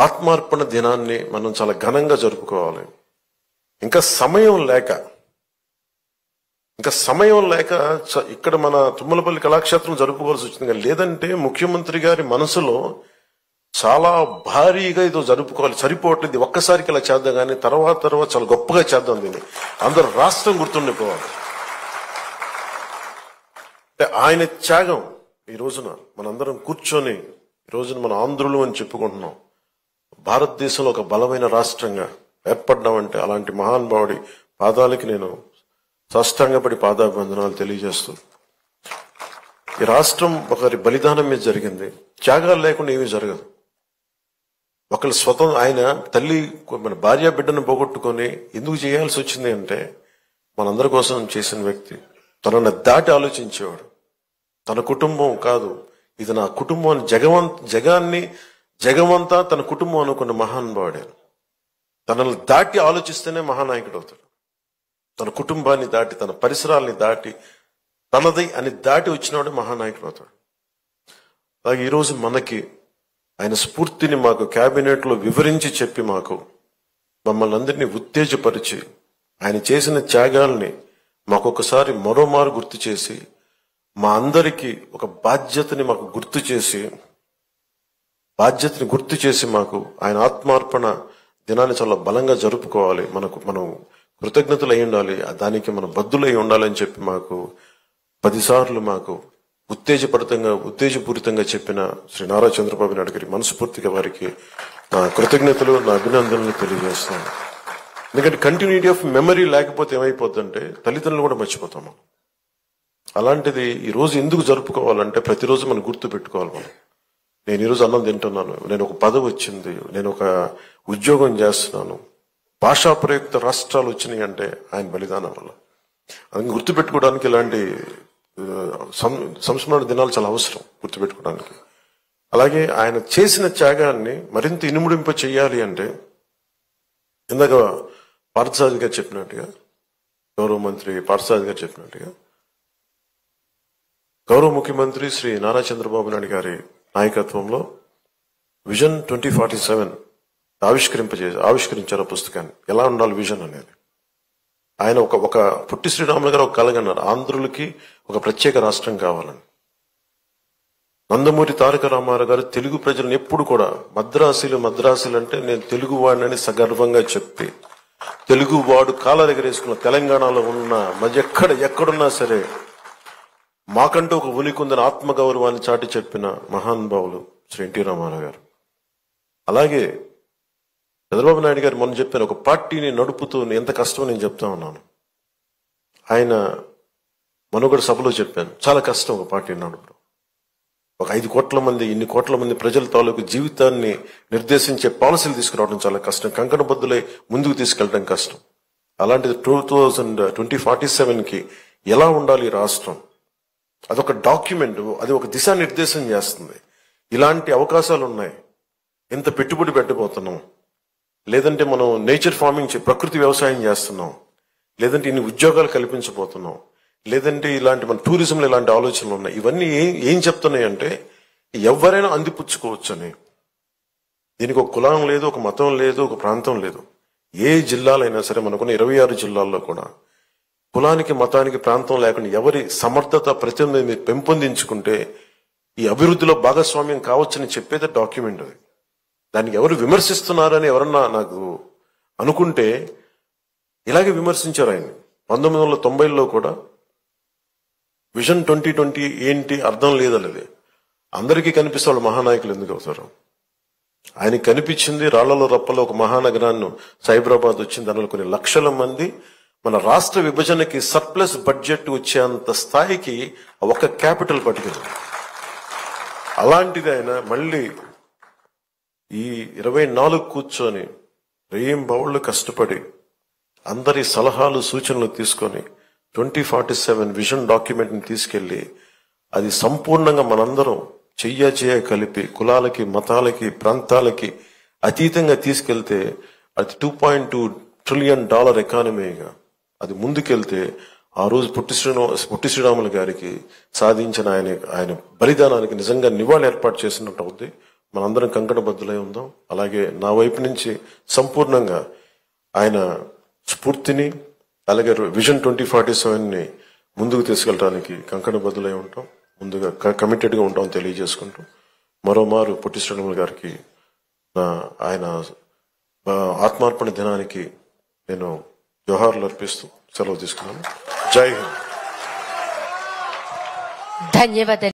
ఆత్మార్పణ దినాన్ని మనం చాలా ఘనంగా జరుపుకోవాలి. ఇంకా సమయం లేక ఇక్కడ మన తుమ్మలపల్లి కళాక్షేత్రం జరుపుకోవాల్సి వచ్చింది. లేదంటే ముఖ్యమంత్రి గారి మనసులో చాలా భారీగా ఇదో జరుపుకోవాలి, సరిపోవట్లేదు, ఒక్కసారికి ఇలా చేద్దాం కానీ తర్వాత చాలా గొప్పగా చేద్దాం, దీన్ని అందరూ రాష్ట్రం గుర్తుండిపోవాలి. అంటే ఆయన త్యాగం ఈ రోజున మనందరం కూర్చొని ఈ రోజున మన ఆంధ్రులు అని చెప్పుకుంటున్నాం. భారతదేశంలో ఒక బలమైన రాష్ట్రంగా ఏర్పడ్డామంటే అలాంటి మహానుభావుడి పాదాలకి నేను సాష్టాంగపడి పాదాభివందనాలు తెలియజేస్తూ, ఈ రాష్ట్రం ఒకరి బలిదానం మీద జరిగింది. త్యాగాలు లేకుండా ఏమీ జరగదు. ఒకరి ఆయన తల్లి మన భార్య బిడ్డను పోగొట్టుకొని ఎందుకు చేయాల్సి వచ్చింది అంటే మనందరి కోసం చేసిన వ్యక్తి. తనను దాటి ఆలోచించేవాడు. తన కుటుంబం కాదు, ఇది నా కుటుంబం అని జగమంతా తన కుటుంబం అనుకున్న మహానుభావుడే. తనను దాటి ఆలోచిస్తేనే మహానాయకుడు అవుతాడు. తన కుటుంబాన్ని దాటి, తన పరిసరాల్ని దాటి, తనది అని దాటి వచ్చినవాడు మహానాయకుడు అవుతాడు. అలాగే ఈరోజు మనకి ఆయన స్ఫూర్తిని మాకు క్యాబినెట్ లో వివరించి చెప్పి మమ్మల్ని అందరినీ ఉత్తేజపరిచి ఆయన చేసిన త్యాగాల్ని మాకొకసారి మరోమారు గుర్తు చేసి, మా అందరికీ ఒక బాధ్యతని గుర్తు చేసి మాకు ఆయన ఆత్మార్పణ దినాన్ని చాలా బలంగా జరుపుకోవాలి, మనం కృతజ్ఞతలు అయి ఉండాలి, దానికి మనం బద్దులై ఉండాలని చెప్పి 10 సార్లు ఉత్తేజపూరితంగా చెప్పిన శ్రీ నారా చంద్రబాబు నాయుడు గారి మనస్ఫూర్తిగా వారికి నా కృతజ్ఞతలు, నా అభినందనలు తెలియజేస్తాను. ఎందుకంటే కంటిన్యూటీ ఆఫ్ మెమరీ లేకపోతే ఏమైపోతుందంటే తల్లిదండ్రులు కూడా మర్చిపోతాము. అలాంటిది ఈ రోజు ఎందుకు జరుపుకోవాలంటే ప్రతిరోజు మనం గుర్తు పెట్టుకోవాలి. నేను ఈరోజు అన్నం తింటున్నాను, నేను ఒక పదవి వచ్చింది, నేను ఒక ఉద్యోగం చేస్తున్నాను, భాషా ప్రయుక్త రాష్ట్రాలు వచ్చినాయి అంటే ఆయన బలిదానం వల్ల. అది గుర్తుపెట్టుకోవడానికి ఇలాంటి సంస్మరణ దినాలు చాలా అవసరం గుర్తుపెట్టుకోవడానికి. అలాగే ఆయన చేసిన త్యాగాన్ని మరింత ఇనుముడింప చెయ్యాలి అంటే ఇందాక పార్థసారథి గారు చెప్పినట్టుగా, గౌరవ మంత్రి పార్థసారథి గారు చెప్పినట్టుగా, గౌరవ ముఖ్యమంత్రి శ్రీ నారా చంద్రబాబు నాయుడు గారి నాయకత్వంలో విజన్ 2047 ఆవిష్కరించారు పుస్తకాన్ని. ఎలా ఉండాలి విజన్ అనేది. ఆయన ఒక పుట్టి శ్రీరాములు గారు ఒక కలగన్నారు, ఆంధ్రులకి ఒక ప్రత్యేక రాష్ట్రం కావాలని. నందమూరి తారక రామారావు గారు తెలుగు ప్రజలను ఎప్పుడు కూడా మద్రాసీలు అంటే నేను తెలుగు వాడినని సగర్వంగా చెప్పి, తెలుగు వాడు కాలరెగరేసుకున్న తెలంగాణలో ఉన్న ఎక్కడున్నా సరే మాకంటూ ఒక ఉనికి ఉందని ఆత్మగౌరవాన్ని చాటి చెప్పిన మహానుభావులు శ్రీ ఎన్టీ రామారావు గారు. అలాగే చంద్రబాబు నాయుడు గారు మొన్న చెప్పారు, ఒక పార్టీని నడుపుతూ ఎంత కష్టమో నేను చెప్తా ఉన్నాను. ఆయన మనుగడ సభలో చెప్పాను, చాలా కష్టం ఒక పార్టీని నడపడం. ఒక 5 కోట్ల మంది, ఇన్ని కోట్ల మంది ప్రజల తాలూకు జీవితాన్ని నిర్దేశించే పాలసీలు తీసుకురావడం చాలా కష్టం, కంకణబద్దులై ముందుకు తీసుకెళ్ళడం కష్టం. అలాంటిది 2047కి ఎలా ఉండాలి ఈ రాష్ట్రం, అదొక డాక్యుమెంట్, అది ఒక దిశానిర్దేశం చేస్తుంది. ఇలాంటి అవకాశాలు ఉన్నాయి, ఎంత పెట్టుబడి పెట్టబోతున్నాం, లేదంటే మనం నేచర్ ఫార్మింగ్ ప్రకృతి వ్యవసాయం చేస్తున్నాం, లేదంటే ఇన్ని ఉద్యోగాలు కల్పించబోతున్నాం, లేదంటే ఇలాంటి మన టూరిజంలో ఇలాంటి ఆలోచనలు ఉన్నాయి. ఇవన్నీ ఏం చెప్తున్నాయి అంటే ఎవరైనా అందిపుచ్చుకోవచ్చు అని. దీనికి ఒక కులం లేదు, ఒక మతం లేదు, ఒక ప్రాంతం లేదు. ఏ జిల్లాలైనా సరే, మనకున్న 26 జిల్లాల్లో కూడా కులానికి మతానికి ప్రాంతం లేకుండా ఎవరి సమర్థత ప్రతినిధిని పెంపొందించుకుంటే ఈ అభివృద్ధిలో భాగస్వామ్యం కావచ్చని చెప్పేది డాక్యుమెంట్. అది దానికి ఎవరు విమర్శిస్తున్నారని ఎవరన్నా నాకు అనుకుంటే ఇలాగే విమర్శించారు ఆయన. 1990లో కూడా విజన్ 2020 ఏంటి అర్థం లేదన్నది అందరికీ కనిపిస్తే వాళ్ళు మహానాయకులు ఎందుకు అవుతారు. ఆయనకి కనిపించింది రాళ్లలో రప్పలో ఒక మహానగరాన్ని సైబరాబాద్ వచ్చింది, దానిలో కొన్ని లక్షల మంది. మన రాష్ట్ర విభజనకి సర్ప్లస్ బడ్జెట్ వచ్చేంత స్థాయికి ఒక క్యాపిటల్ పట్టుకుంది. అలాంటిది ఆయన మళ్ళీ ఈ 24 కూర్చొని రేయింబవళ్ళు కష్టపడి అందరి సలహాలు సూచనలు తీసుకొని 2047 విజన్ డాక్యుమెంట్ ని తీసుకెళ్లి అది సంపూర్ణంగా మనందరం చెయ్య కలిపి కులాలకి మతాలకి ప్రాంతాలకి అతీతంగా తీసుకెళ్తే అది $2.2 ట్రిలియన్ ఎకానమీగా అది ముందుకెళ్తే ఆ రోజు పుట్టి శ్రీరాములు గారికి సాధించిన ఆయన బలిదానానికి నిజంగా నివాళి ఏర్పాటు చేసినట్టు అవుద్ది. మనందరం కంకణబద్దులై ఉందాం. అలాగే నా వైపు నుంచి సంపూర్ణంగా ఆయన స్ఫూర్తిని అలాగే విజన్ 2047ని ముందుకు తీసుకెళ్ళడానికి కంకణబద్దులై ఉంటాం. ముందుగా కమిటెడ్గా ఉంటాం తెలియజేసుకుంటాం. మరోమారు పొట్టి శ్రీరాములు గారికి ఆయన ఆత్మార్పణ దినానికి నేను జోహార్లు అర్పిస్తూ సెలవు తీసుకున్నాను. జై హింద్. ధన్యవాదాలు.